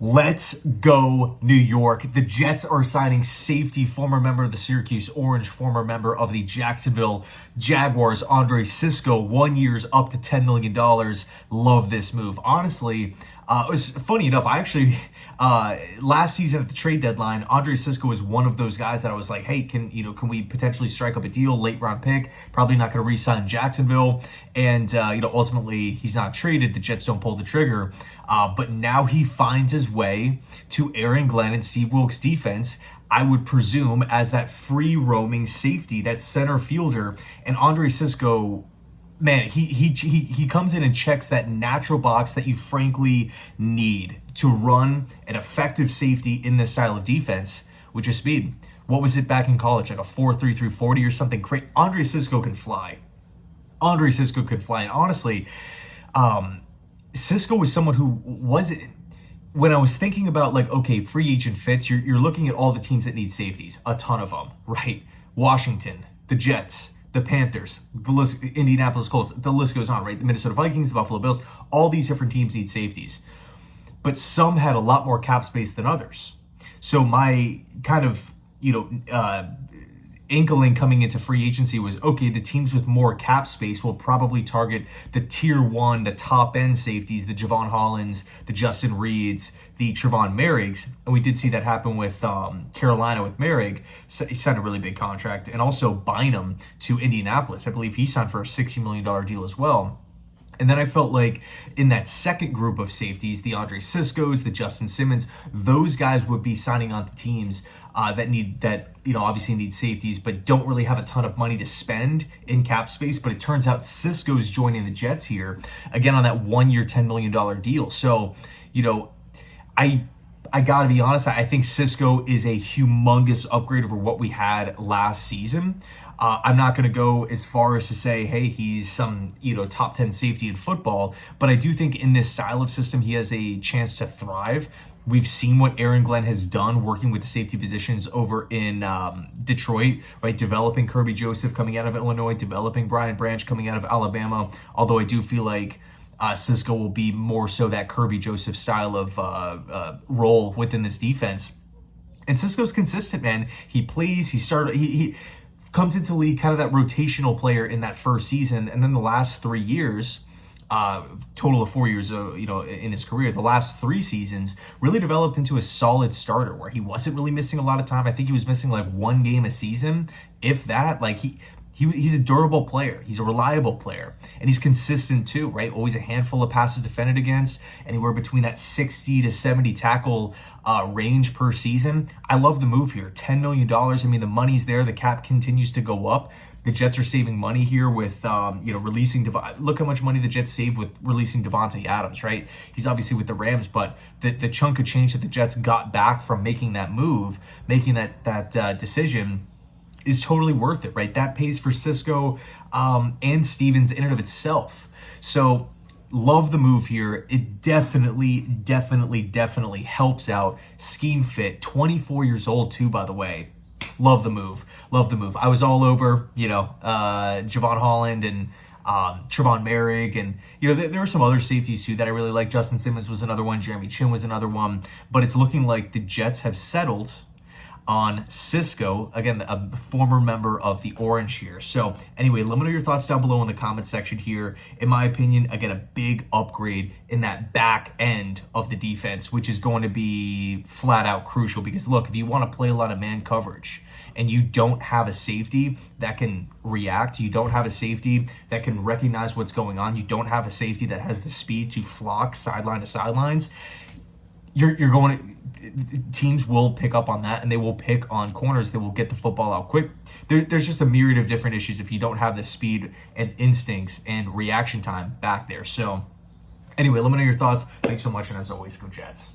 Let's go, New York. The Jets are signing safety, former member of the Syracuse Orange, former member of the Jacksonville Jaguars, Andre Cisco, 1 year's up to $10 million. Love this move. Honestly, it was funny enough. I actually, last season at the trade deadline, Andre Cisco was one of those guys that I was like, hey, can we potentially strike up a deal, late round pick? Probably not going to re-sign Jacksonville. And, ultimately he's not traded. The Jets don't pull the trigger. But now he finds his way to Aaron Glenn and Steve Wilks' defense, I would presume, as that free roaming safety, that center fielder. And Andre Cisco, man, he comes in and checks that natural box that you frankly need to run an effective safety in this style of defense, which is speed. What was it back in college? Like a 4.3 through 40 or something crazy. Andre Cisco can fly. Andre Cisco could fly. And honestly, Cisco was someone who wasn't, when I was thinking about like, okay, free agent fits, you're looking at all the teams that need safeties, a ton of them, right? Washington, the Jets, the Panthers, the list, Indianapolis Colts, the list goes on, right? The Minnesota Vikings, the Buffalo Bills, all these different teams need safeties. But some had a lot more cap space than others. So my kind of, inkling coming into free agency was, okay, the teams with more cap space will probably target the tier one, the top end safeties, the Javon Hollands, the Justin Reeds, the Trevon Merrigs. And we did see that happen with Carolina with Merrig. He signed a really big contract. And also Bynum to Indianapolis. I believe he signed for a $60 million deal as well. And then I felt like in that second group of safeties, the Andre Ciscos, the Justin Simmons, those guys would be signing on to teams that obviously need safeties, but don't really have a ton of money to spend in cap space. But it turns out Cisco's joining the Jets here again on that 1 year, $10 million deal. So, I gotta be honest, I think Cisco is a humongous upgrade over what we had last season. I'm not going to go as far as to say, hey, he's some, top 10 safety in football, but I do think in this style of system, he has a chance to thrive. We've seen what Aaron Glenn has done working with the safety positions over in Detroit, right? Developing Kirby Joseph coming out of Illinois, developing Brian Branch coming out of Alabama. Although I do feel like Cisco will be more so that Kirby Joseph style of role within this defense. And Cisco's consistent, man. He plays, he comes into the league kind of that rotational player in that first season. And then the last 3 years, total of 4 years, in his career, the last 3 seasons really developed into a solid starter where he wasn't really missing a lot of time. I think he was missing like 1 game a season, if that. Like he's a durable player. He's a reliable player, and he's consistent too, right? Always a handful of passes defended against, anywhere between that 60 to 70 tackle range per season. I love the move here. $10 million. I mean, the money's there. The cap continues to go up. The Jets are saving money here with, releasing look how much money the Jets saved with releasing Devontae Adams, right? He's obviously with the Rams, but the chunk of change that the Jets got back from making that move, making that decision, is totally worth it, right? That pays for Cisco and Stevens in and of itself. So love the move here. It definitely helps out. Scheme fit. 24 years old too, by the way. Love the move. I was all over, Javon Holland and Trevon Merrig, and there were some other safeties too that I really like. Justin Simmons was another one. Jeremy Chin was another one. But it's looking like the Jets have settled on Cisco, again, a former member of the Orange here. So anyway, let me know your thoughts down below in the comment section here. In my opinion, again, a big upgrade in that back end of the defense, which is going to be flat out crucial because look, if you want to play a lot of man coverage and you don't have a safety that can react, you don't have a safety that can recognize what's going on, you don't have a safety that has the speed to flock sideline to sidelines, teams will pick up on that, and they will pick on corners. They will get the football out quick. There's just a myriad of different issues if you don't have the speed and instincts and reaction time back there. So anyway, let me know your thoughts. Thanks so much, and as always, go Jets.